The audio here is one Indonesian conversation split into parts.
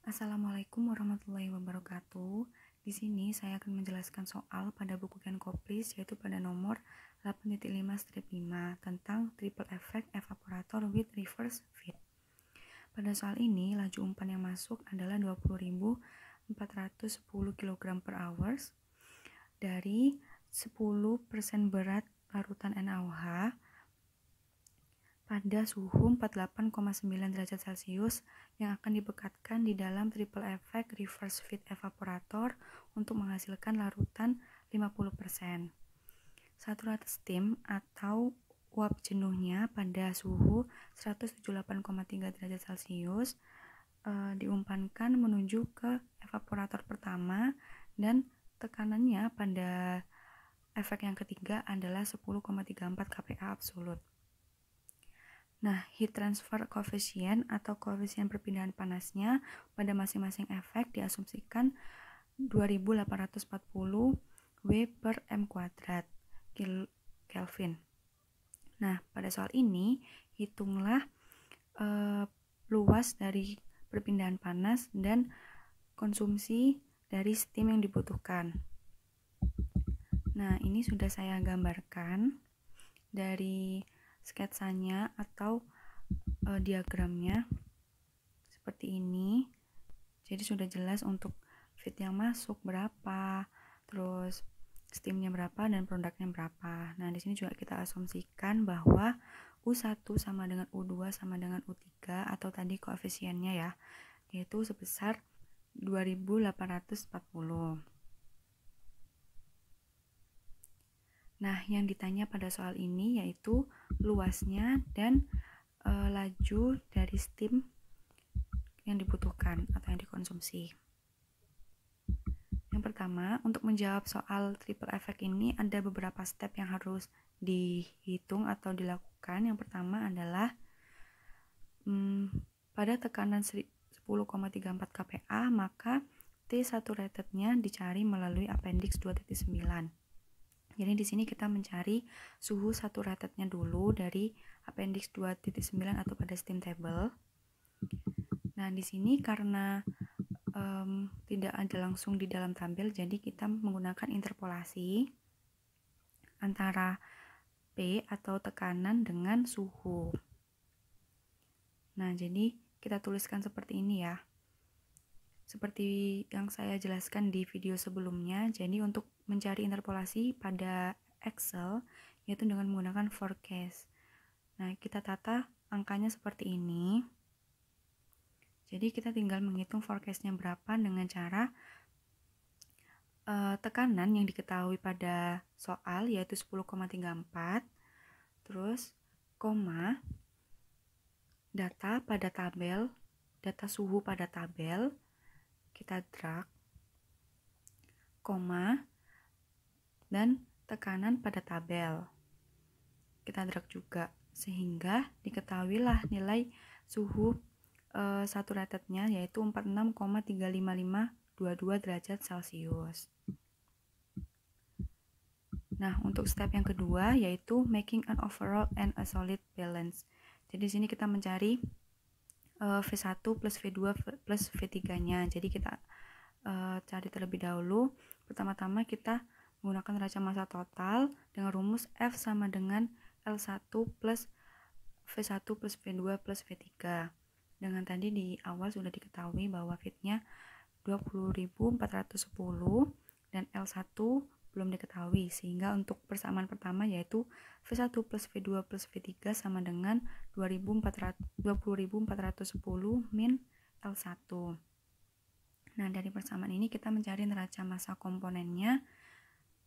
Assalamualaikum warahmatullahi wabarakatuh. Di sini saya akan menjelaskan soal pada buku Ken Koplis, yaitu pada nomor 8.5-5 tentang triple effect evaporator with reverse feed. Pada soal ini, laju umpan yang masuk adalah 20.410 kg per hours dari 10% berat larutan NaOH pada suhu 48,9 derajat Celcius yang akan dibekatkan di dalam triple effect reverse feed evaporator untuk menghasilkan larutan 50%. Saturat steam atau uap jenuhnya pada suhu 178,3 derajat Celcius diumpankan menuju ke evaporator pertama dan tekanannya pada efek yang ketiga adalah 10,34 kPa absolut. Nah, heat transfer coefficient atau koefisien perpindahan panasnya pada masing-masing efek diasumsikan 2840 W per M kuadrat Kelvin. Nah, pada soal ini hitunglah luas dari perpindahan panas dan konsumsi dari steam yang dibutuhkan. Nah, ini sudah saya gambarkan dari sketsanya atau diagramnya seperti ini. Jadi sudah jelas untuk feed yang masuk berapa, terus steamnya berapa dan produknya berapa. Nah, di sini juga kita asumsikan bahwa U1 sama dengan U2 sama dengan U3 atau tadi koefisiennya ya, yaitu sebesar 2840. Nah, yang ditanya pada soal ini yaitu luasnya dan laju dari steam yang dibutuhkan atau yang dikonsumsi. Yang pertama, untuk menjawab soal triple effect ini ada beberapa step yang harus dihitung atau dilakukan. Yang pertama adalah pada tekanan 10,34 kPa, maka T saturatednya dicari melalui appendix 2.9. Jadi di sini kita mencari suhu saturatednya dulu dari appendix 2.9 atau pada steam table. Nah, di sini karena tidak ada langsung di dalam tabel, jadi kita menggunakan interpolasi antara P atau tekanan dengan suhu. Nah, jadi kita tuliskan seperti ini ya. Seperti yang saya jelaskan di video sebelumnya, jadi untuk mencari interpolasi pada Excel yaitu dengan menggunakan forecast. Nah, kita tata angkanya seperti ini. Jadi kita tinggal menghitung forecastnya berapa dengan cara tekanan yang diketahui pada soal yaitu 10,34, terus koma, data pada tabel, data suhu pada tabel, kita drag, koma, dan tekanan pada tabel. Kita drag juga, sehingga diketahuilah nilai suhu saturatednya yaitu 46,35522 derajat Celcius. Nah, untuk step yang kedua yaitu making an overall and a solid balance. Jadi di sini kita mencari V1 plus V2 plus V3-nya. Jadi kita cari terlebih dahulu. Pertama-tama kita menggunakan raca massa total dengan rumus F sama dengan L1 plus V1 plus V2 plus V3. Dengan tadi di awal sudah diketahui bahwa feednya 20.410 dan L1 belum diketahui, sehingga untuk persamaan pertama yaitu V1 plus V2 plus V3 sama dengan 20.410 min L1. Nah, dari persamaan ini kita mencari neraca massa komponennya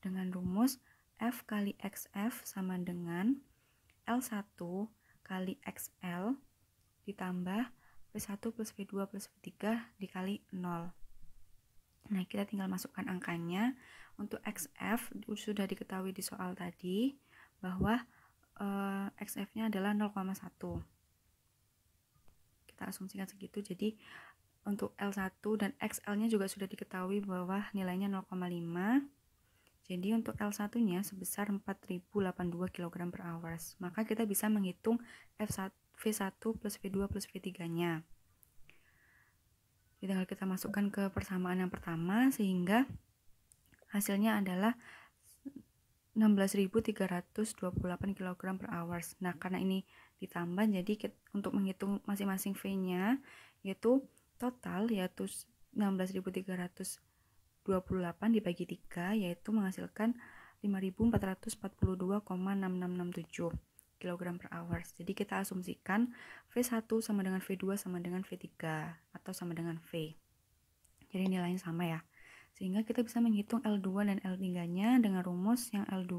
dengan rumus F kali XF sama dengan L1 kali XL ditambah V1 plus V2 plus V3 dikali 0. Nah, kita tinggal masukkan angkanya. Untuk XF sudah diketahui di soal tadi bahwa XF-nya adalah 0,1. Kita asumsikan segitu. Jadi untuk L1 dan XL-nya juga sudah diketahui bahwa nilainya 0,5. Jadi untuk L1-nya sebesar 4082 kg per hours. Maka kita bisa menghitung V1 plus V2 plus V3-nya. tinggal kita masukkan ke persamaan yang pertama, sehingga hasilnya adalah 16.328 kg per hours. Nah, karena ini ditambah, jadi untuk menghitung masing-masing V-nya, yaitu total, yaitu 16.328 dibagi 3, yaitu menghasilkan 5.442,6667 kg per hours. Jadi kita asumsikan V1 sama dengan V2 sama dengan V3 atau sama dengan V. Jadi nilainya sama ya. Sehingga kita bisa menghitung L2 dan L3-nya dengan rumus yang L2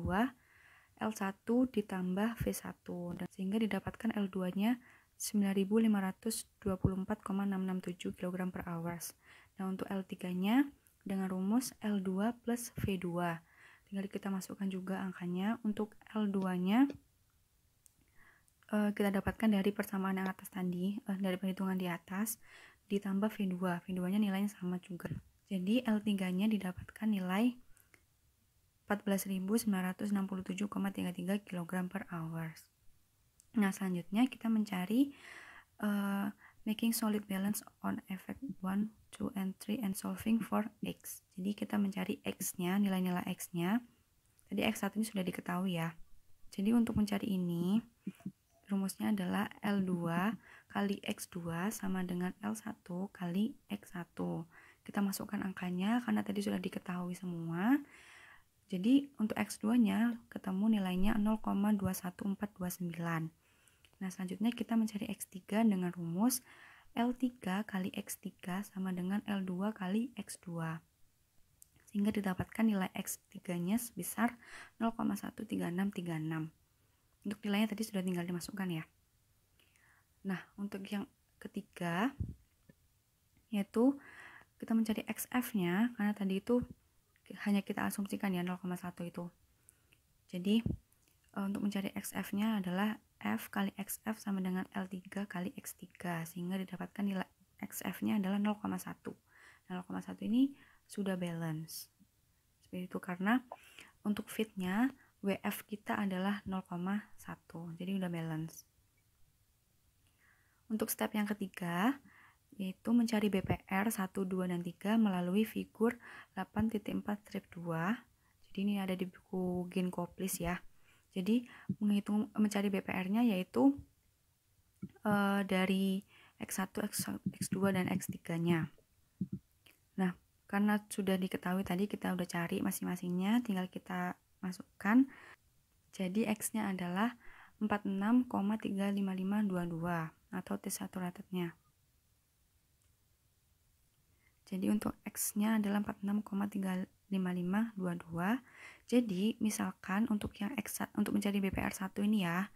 L1 ditambah V1, dan sehingga didapatkan L2-nya 9.524,667 kg per hours. Nah, untuk L3-nya dengan rumus L2 plus V2. Tinggal kita masukkan juga angkanya. Untuk L2-nya kita dapatkan dari persamaan yang atas tadi, dari perhitungan di atas, ditambah V2. V2-nya nilainya sama juga. Jadi L3-nya didapatkan nilai 14.967,33 kg per hours. Nah, selanjutnya kita mencari making solid balance on effect 1, 2, and 3 and solving for X. Jadi kita mencari X-nya, nilai-nilai X-nya. Tadi X1 ini sudah diketahui ya. Jadi untuk mencari ini, rumusnya adalah L2 kali X2 sama dengan L1 kali X1. Kita masukkan angkanya karena tadi sudah diketahui semua. Jadi untuk X2-nya ketemu nilainya 0,21429. Nah, selanjutnya kita mencari X3 dengan rumus L3 kali X3 sama dengan L2 kali X2. Sehingga didapatkan nilai X3-nya sebesar 0,13636. Untuk nilainya tadi sudah tinggal dimasukkan ya. Nah, untuk yang ketiga, yaitu kita mencari XF-nya, karena tadi itu hanya kita asumsikan ya 0,1 itu. Jadi untuk mencari XF-nya adalah F kali XF sama dengan L3 kali X3, sehingga didapatkan nilai XF-nya adalah 0,1. 0,1 ini sudah balance. Seperti itu, karena untuk fit-nya WF kita adalah 0,1. Jadi udah balance. Untuk step yang ketiga, yaitu mencari BPR 1, 2, dan 3 melalui figur 8.4 strip 2. Jadi ini ada di buku Ginkoplis ya. Jadi mencari BPR-nya yaitu dari X1, X2, dan X3-nya. Nah, karena sudah diketahui tadi kita udah cari masing-masingnya, tinggal kita masukkan. Jadi X-nya adalah 46,35522 atau T1 rated-nya. Jadi untuk X-nya adalah 46,35522. Jadi misalkan untuk yang X, untuk mencari BPR 1 ini ya.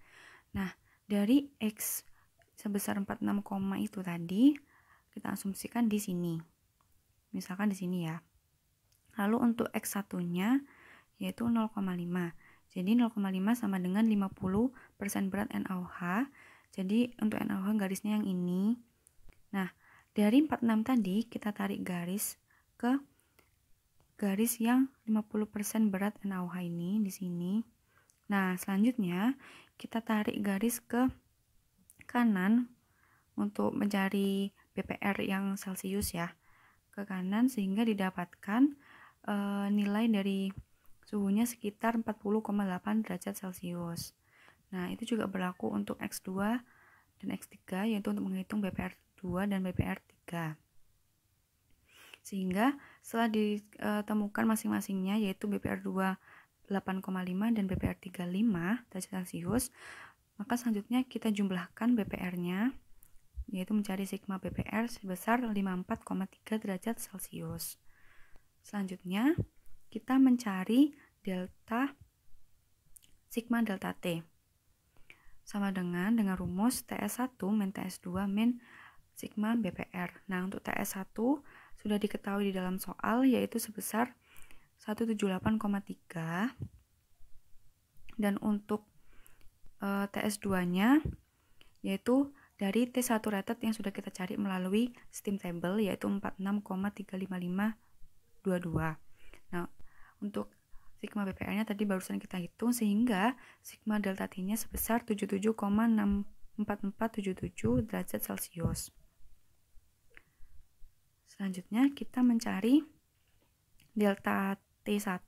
Nah, dari X sebesar 46, itu tadi kita asumsikan di sini. Misalkan di sini ya. Lalu untuk X1-nya yaitu 0,5. Jadi 0,5 sama dengan 50% berat NaOH. Jadi untuk NaOH garisnya yang ini. Nah, dari 46 tadi kita tarik garis ke garis yang 50% berat NaOH ini di sini. Nah, selanjutnya kita tarik garis ke kanan untuk mencari BPR yang Celsius ya. Ke kanan sehingga didapatkan nilai dari suhunya sekitar 40,8 derajat Celcius. Nah, itu juga berlaku untuk X2 dan X3, yaitu untuk menghitung BPR 2 dan BPR 3. Sehingga setelah ditemukan masing-masingnya, yaitu BPR 2 8,5 dan BPR 3 5 derajat Celcius, maka selanjutnya kita jumlahkan BPR-nya, yaitu mencari sigma BPR sebesar 54,3 derajat Celcius. Selanjutnya kita mencari delta sigma delta T sama dengan rumus TS1 min TS2 min sigma BPR. Nah, untuk TS1 sudah diketahui di dalam soal, yaitu sebesar 178,3, dan untuk TS2-nya yaitu dari T1 rated yang sudah kita cari melalui steam table, yaitu 46,35522. Nah, untuk sigma BPR-nya tadi barusan kita hitung, sehingga sigma delta T-nya sebesar 77,64477 derajat Celcius. Selanjutnya kita mencari delta T1.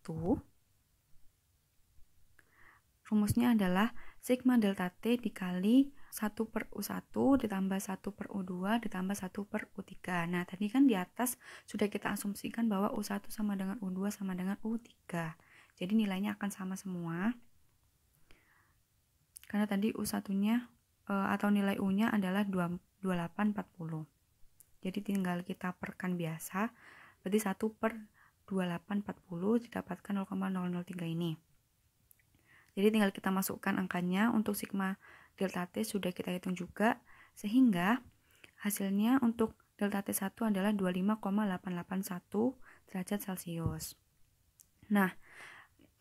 Rumusnya adalah sigma delta T dikali 1 per U1 ditambah 1 per U2 ditambah 1 per U3. Nah, tadi kan di atas sudah kita asumsikan bahwa U1 sama dengan U2 sama dengan U3. Jadi nilainya akan sama semua. Karena tadi U1-nya atau nilai U-nya adalah 2840. Jadi tinggal kita perkan biasa. Berarti 1 per 2840 didapatkan 0,003 ini. Jadi tinggal kita masukkan angkanya. Untuk sigma delta T sudah kita hitung juga, sehingga hasilnya untuk delta T1 adalah 25,881 derajat Celcius. Nah,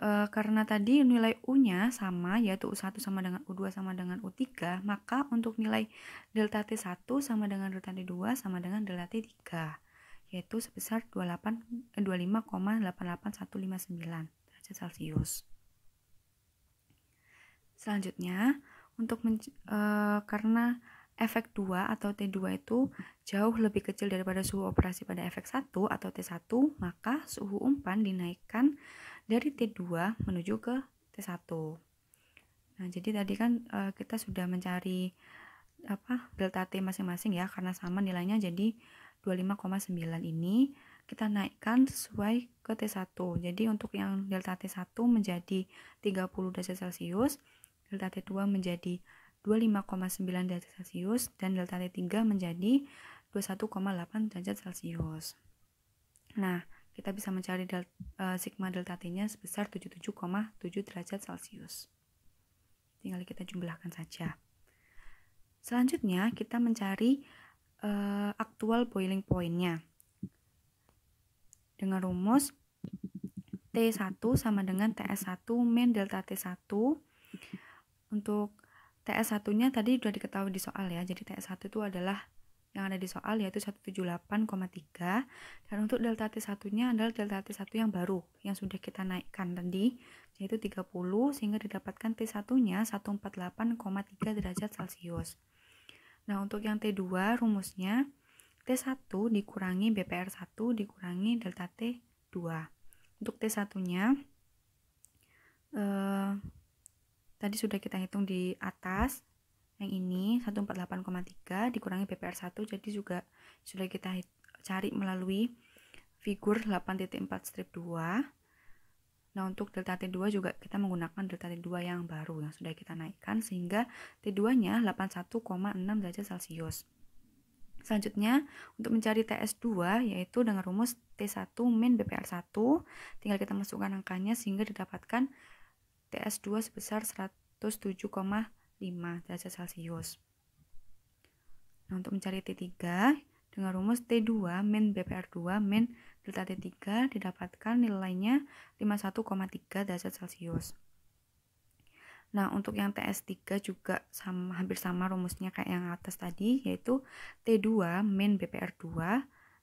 karena tadi nilai U-nya sama, yaitu U1 sama dengan U2 sama dengan U3, maka untuk nilai delta T1 sama dengan delta T2 sama dengan delta T3, yaitu sebesar 25,88159 derajat Celcius. Selanjutnya, karena efek 2 atau T2 itu jauh lebih kecil daripada suhu operasi pada efek 1 atau T1, maka suhu umpan dinaikkan dari T2 menuju ke T1. Nah, jadi tadi kan kita sudah mencari delta T masing-masing ya, karena sama nilainya, jadi 25,9 ini kita naikkan sesuai ke T1. Jadi untuk yang delta T1 menjadi 30 derajat Celcius, delta T2 menjadi 25,9 derajat Celcius, dan delta T3 menjadi 21,8 derajat Celcius. Nah, kita bisa mencari sigma delta T-nya sebesar 77,7 derajat Celcius. Tinggal kita jumlahkan saja. Selanjutnya, kita mencari actual boiling point-nya. Dengan rumus T1 sama dengan TS1 min delta T1. Untuk TS1-nya tadi sudah diketahui di soal ya. Jadi TS1 itu adalah yang ada di soal, yaitu 178,3. Dan untuk delta T1-nya adalah delta T1 yang baru, yang sudah kita naikkan tadi, yaitu 30, sehingga didapatkan T1-nya 148,3 derajat Celcius. Nah, untuk yang T2 rumusnya T1 dikurangi BPR1 dikurangi delta T2. Untuk T1-nya tadi sudah kita hitung di atas, yang ini 148,3 dikurangi BPR1, jadi juga sudah kita cari melalui figur 8.4 strip 2. Nah, untuk delta T2 juga kita menggunakan delta T2 yang baru yang sudah kita naikkan, sehingga T2-nya 81,6 derajat Celcius. Selanjutnya, untuk mencari TS2, yaitu dengan rumus T1 min BPR1, tinggal kita masukkan angkanya sehingga didapatkan TS2 sebesar 107,5 derajat Celcius. Nah, untuk mencari T3, dengan rumus T2 min BPR2 min delta T3 didapatkan nilainya 51,3 derajat Celcius. Nah, untuk yang TS3 juga hampir sama rumusnya kayak yang atas tadi, yaitu T2 min BPR2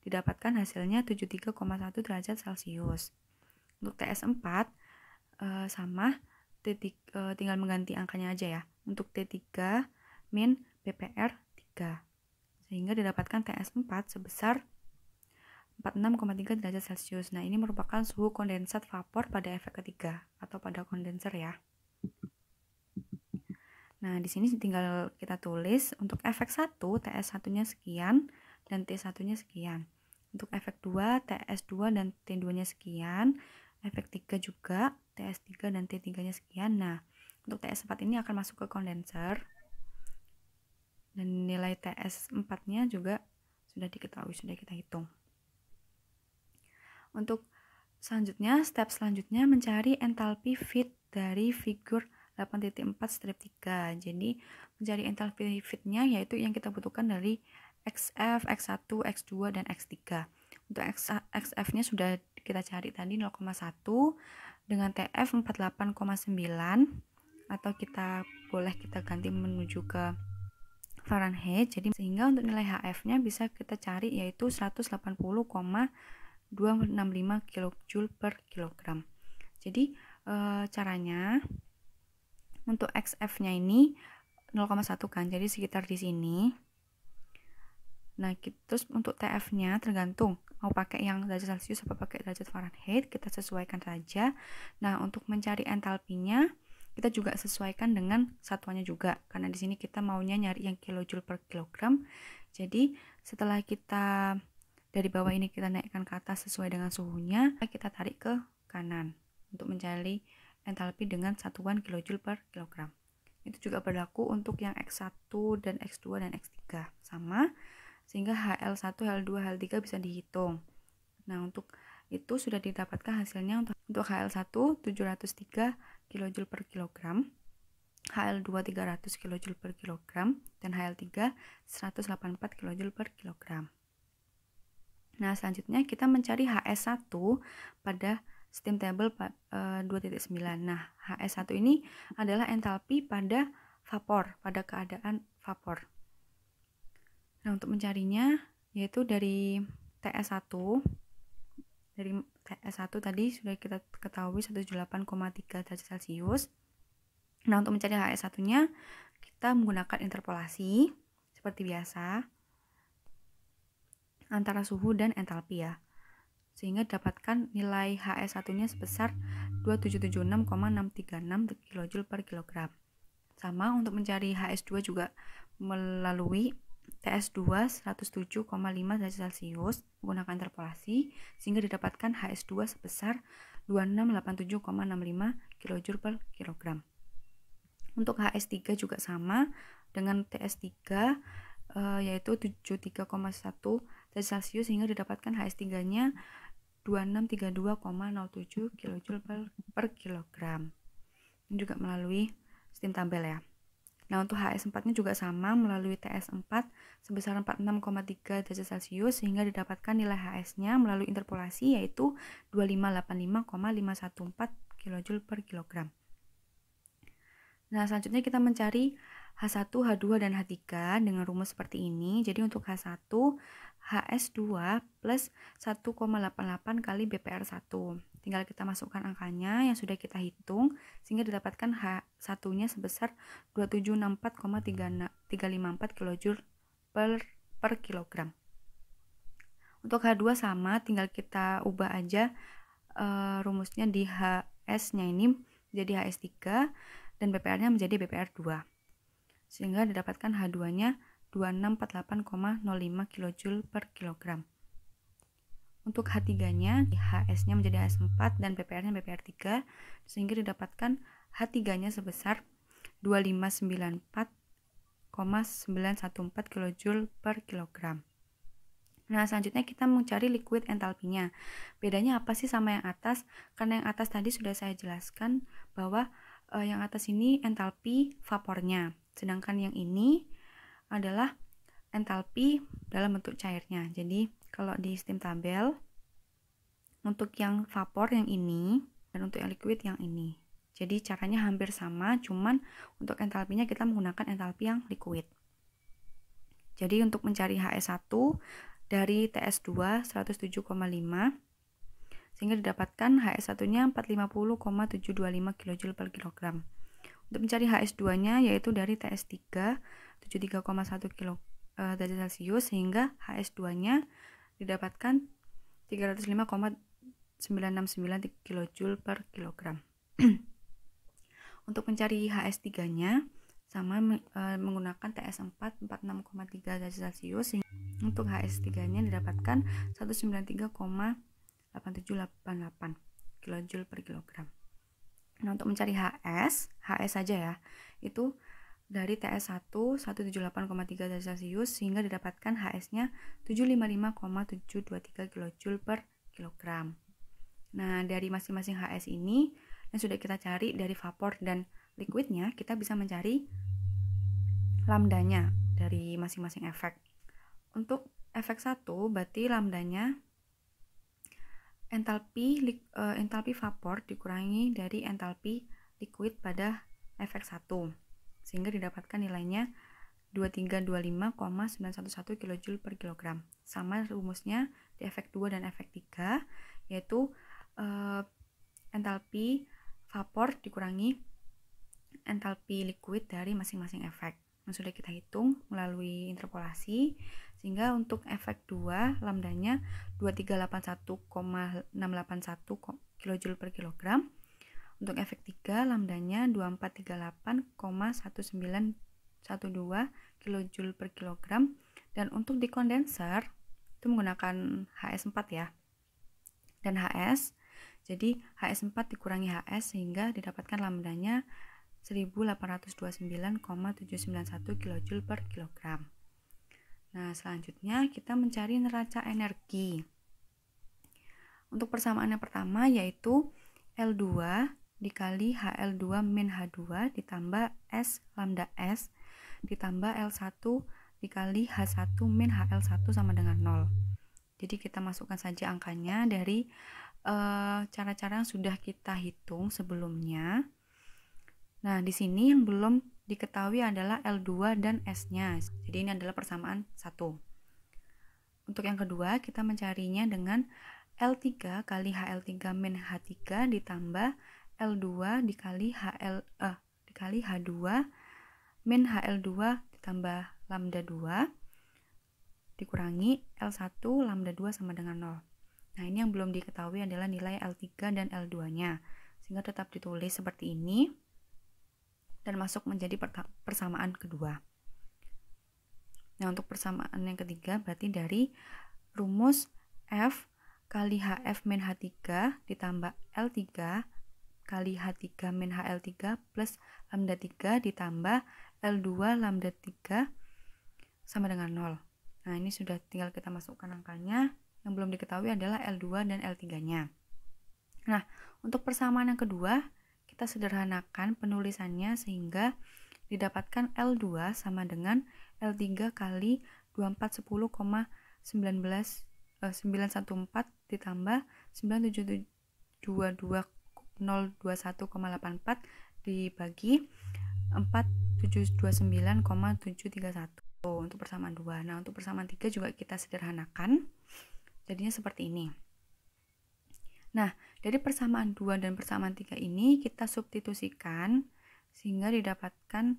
didapatkan hasilnya 73,1 derajat Celcius. Untuk TS4 sama, tinggal mengganti angkanya aja ya. Untuk T3 min BPR3, sehingga didapatkan TS4 sebesar 46,3 derajat Celcius. Nah, ini merupakan suhu kondensat vapor pada efek ketiga atau pada kondenser ya. Nah, di sini tinggal kita tulis untuk efek 1 TS1-nya sekian dan T1-nya sekian. Untuk efek 2 TS2 dan T2-nya sekian. Efek 3 juga TS3 dan T3-nya sekian. Nah, untuk TS4 ini akan masuk ke kondenser. Dan nilai TS4-nya juga sudah diketahui, sudah kita hitung. Untuk step selanjutnya mencari entalpi feed dari figur 8.4 strip 3. Jadi mencari entalpi feed-nya yaitu yang kita butuhkan dari XF, X1, X2, dan X3. Untuk XF-nya sudah kita cari tadi 0,1 dengan TF 48,9, atau kita ganti menuju ke Fahrenheit. Jadi sehingga untuk nilai HF-nya bisa kita cari yaitu 180,265 kJ per kilogram. Jadi caranya untuk XF-nya ini 0,1 kan, jadi sekitar di sini. Nah, terus untuk TF-nya tergantung mau pakai yang derajat Celcius atau pakai derajat Fahrenheit, kita sesuaikan saja. Nah, untuk mencari entalpinya, kita juga sesuaikan dengan satuannya juga, karena di sini kita maunya nyari yang kilojoule per kilogram. Jadi, setelah kita dari bawah ini kita naikkan ke atas sesuai dengan suhunya, kita tarik ke kanan untuk mencari entalpi dengan satuan kilojoule per kilogram. Itu juga berlaku untuk yang X1 dan X2 dan X3 sama, sehingga HL1, HL2, HL3 bisa dihitung. Nah, untuk itu sudah didapatkan hasilnya untuk HL1 703 kJ per kilogram, HL2 300 kJ per kilogram, dan HL3 184 kJ per kilogram. Nah, selanjutnya kita mencari HS1 pada steam table 2.9. Nah, HS1 ini adalah entalpi pada vapor, pada keadaan vapor. Nah, untuk mencarinya yaitu dari TS1 tadi sudah kita ketahui 178,3 derajat Celcius. Nah, untuk mencari HS1-nya kita menggunakan interpolasi seperti biasa antara suhu dan entalpi ya. Sehingga dapatkan nilai HS1-nya sebesar 2776,636 kJ per kilogram. Sama untuk mencari HS2 juga melalui TS2 107,5 derajat Celcius menggunakan interpolasi, sehingga didapatkan HS2 sebesar 2687,65 kJ per kilogram. Untuk HS3 juga sama dengan TS3 yaitu 73,1 derajat Celcius, sehingga didapatkan HS3-nya 2632,07 kJ per kilogram. Ini juga melalui steam tabel ya. Nah, untuk HS4-nya juga sama melalui TS4 sebesar 46,3 derajat Celcius, sehingga didapatkan nilai HS-nya melalui interpolasi yaitu 2585,514 kJ per kilogram. Nah, selanjutnya kita mencari H1, H2, dan H3 dengan rumus seperti ini. Jadi untuk H1, HS2 plus 1,88 kali BPR1. Tinggal kita masukkan angkanya yang sudah kita hitung, sehingga didapatkan H1-nya sebesar 2764,354 kJ per kilogram. Untuk H2 sama, tinggal kita ubah aja rumusnya di HS-nya ini menjadi HS3 dan BPR-nya menjadi BPR2. Sehingga didapatkan H2-nya 2648,05 kJ per kilogram. Untuk H3-nya, HS-nya menjadi HS4 dan BPR-nya BPR3, sehingga didapatkan H3-nya sebesar 2594,914 kJ per kilogram. Nah, selanjutnya kita mencari liquid entalpinya. Bedanya apa sih sama yang atas? Karena yang atas tadi sudah saya jelaskan bahwa yang atas ini entalpi vapornya, sedangkan yang ini adalah entalpi dalam bentuk cairnya. Jadi kalau di steam tabel untuk yang vapor yang ini dan untuk yang liquid yang ini. Jadi caranya hampir sama, cuman untuk entalpinya kita menggunakan entalpi yang liquid. Jadi untuk mencari HS1 dari TS2 107,5 sehingga didapatkan HS1-nya 450,725 kJ per kilogram. Untuk mencari HS2-nya yaitu dari TS3 73,1 derajat Celcius, sehingga HS2-nya didapatkan 305,969 kJ per kilogram. Untuk mencari HS3-nya sama menggunakan TS4 46,3 derajat Celcius. Untuk HS3-nya didapatkan 193,8788 kJ per kilogram. Nah, untuk mencari HS saja ya, itu dari TS1 178,3 derajat Celcius, sehingga didapatkan HS-nya 755,723 kJ per kilogram. Nah, dari masing-masing HS ini yang sudah kita cari dari vapor dan liquidnya, kita bisa mencari lambdanya dari masing-masing efek. Untuk efek 1 berarti lambdanya entalpi vapor dikurangi dari entalpi liquid pada efek 1, sehingga didapatkan nilainya 2325,911 kJ per kilogram. Sama rumusnya di efek 2 dan efek 3, yaitu entalpi vapor dikurangi entalpi liquid dari masing-masing efek yang sudah kita hitung melalui interpolasi, Sehingga untuk efek 2 lambdanya 2381,681 kJ per kilogram. Untuk efek 3 lambdanya 2438,1912 kJ per kilogram. Dan untuk di kondenser itu menggunakan HS4 ya. Dan HS, jadi HS4 dikurangi HS sehingga didapatkan lambdanya 1829,791 kJ per kilogram. Nah, selanjutnya kita mencari neraca energi. Untuk persamaan yang pertama yaitu L2 dikali HL2 min H2 ditambah S lambda S ditambah L1 dikali H1 min HL1 sama dengan 0. Jadi kita masukkan saja angkanya dari cara-cara yang sudah kita hitung sebelumnya. Nah, di sini yang belum diketahui adalah L2 dan S-nya. Jadi ini adalah persamaan 1. Untuk yang kedua, kita mencarinya dengan L3 kali HL3 min H3 ditambah L2 dikali H2 min HL2 ditambah lambda 2 dikurangi L1 lambda 2 sama dengan 0. Nah, ini yang belum diketahui adalah nilai L3 dan L2-nya. Sehingga tetap ditulis seperti ini dan masuk menjadi persamaan kedua. Nah, untuk persamaan yang ketiga berarti dari rumus F kali HF min H3 ditambah L3 kali H3 min HL3 plus lambda 3 ditambah L2 lambda 3 sama dengan 0. Nah, ini sudah tinggal kita masukkan angkanya. Yang belum diketahui adalah L2 dan L3-nya. Nah, untuk persamaan yang kedua, kita sederhanakan penulisannya sehingga didapatkan L2 sama dengan L3 kali 2410,914 ditambah 97722,021,84 dibagi 4729,731 untuk persamaan 2. Nah, untuk persamaan 3 juga kita sederhanakan. Jadinya seperti ini. Nah, dari persamaan 2 dan persamaan 3 ini kita substitusikan sehingga didapatkan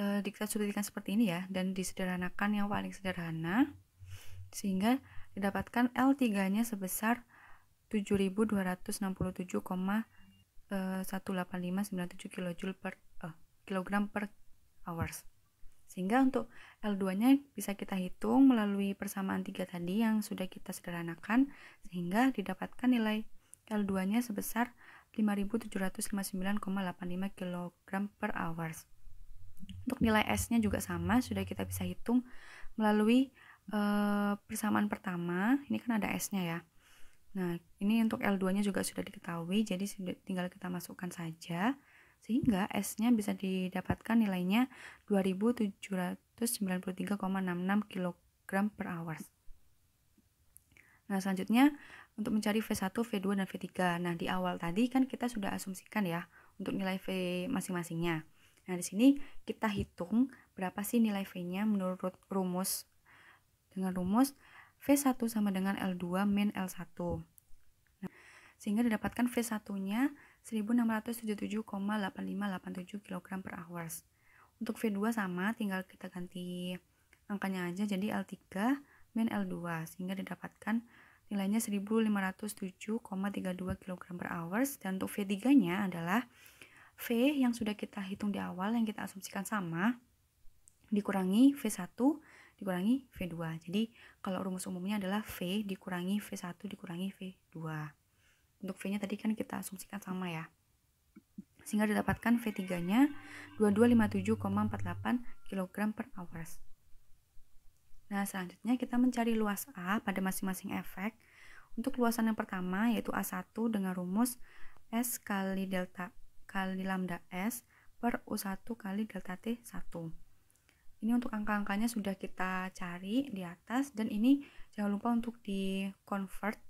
kita substitusikan seperti ini ya, dan disederhanakan yang paling sederhana sehingga didapatkan L3-nya sebesar 7267,18597 kilogram per hours. Sehingga untuk L2-nya bisa kita hitung melalui persamaan 3 tadi yang sudah kita sederhanakan sehingga didapatkan nilai L2-nya sebesar 5759,85 kg per hours. Untuk nilai S-nya juga sama, sudah kita bisa hitung melalui persamaan pertama. Ini kan ada S-nya ya. Nah, ini untuk L2-nya juga sudah diketahui, jadi tinggal kita masukkan saja. Sehingga S-nya bisa didapatkan nilainya 2793,66 kg per hours. Nah, selanjutnya untuk mencari V1, V2, dan V3. Nah, di awal tadi kan kita sudah asumsikan ya untuk nilai V masing-masingnya. Nah, di sini kita hitung berapa sih nilai V-nya menurut rumus. Dengan rumus V1 sama dengan L2 min L1. Nah, sehingga didapatkan V1-nya 1677,8587 kg per hours. Untuk V2 sama, tinggal kita ganti angkanya aja jadi L3 min L2 sehingga didapatkan nilainya 1507,32 kg per hours. Dan untuk V3-nya adalah V yang sudah kita hitung di awal yang kita asumsikan sama dikurangi V1 dikurangi V2. Jadi kalau rumus umumnya adalah V dikurangi V1 dikurangi V2. Untuk V-nya tadi kan kita asumsikan sama ya. Sehingga didapatkan V3-nya 2257,48 kg per hours. Nah, selanjutnya kita mencari luas A pada masing-masing efek. Untuk luasan yang pertama yaitu A1 dengan rumus S kali delta kali lambda S per U1 kali delta T1. Ini untuk angka-angkanya sudah kita cari di atas, dan ini jangan lupa untuk di convert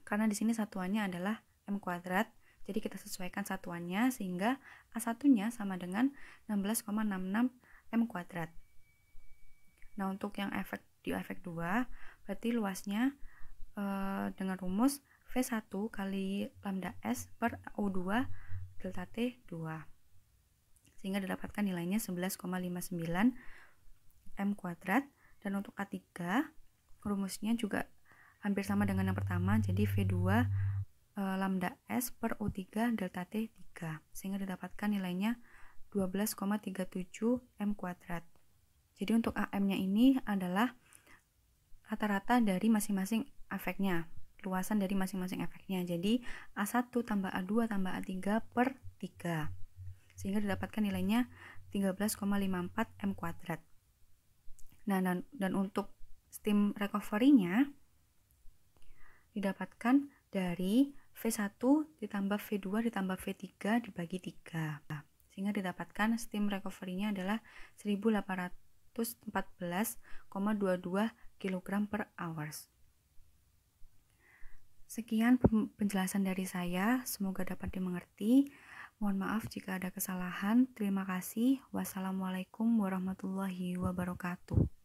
karena di sini satuannya adalah M kuadrat. Jadi kita sesuaikan satuannya sehingga A1-nya sama dengan 16,66 M kuadrat. Nah, untuk yang di efek 2 berarti luasnya dengan rumus V1 kali lambda S per U2 delta T2. Sehingga didapatkan nilainya 11,59 M kuadrat. Dan untuk A3 rumusnya juga hampir sama dengan yang pertama, jadi V2 lambda S per U3 delta T 3, sehingga didapatkan nilainya 12,37 M kuadrat. Jadi untuk AM-nya ini adalah rata-rata dari masing-masing efeknya, luasan dari masing-masing efeknya. Jadi A1 tambah A2 tambah A3 per 3, sehingga didapatkan nilainya 13,54 M kuadrat. Nah, dan untuk steam recovery-nya didapatkan dari V1 ditambah V2 ditambah V3 dibagi 3, sehingga didapatkan steam recovery-nya adalah 1814,22 kg per hours. Sekian penjelasan dari saya, semoga dapat dimengerti. Mohon maaf jika ada kesalahan. Terima kasih. Wassalamualaikum warahmatullahi wabarakatuh.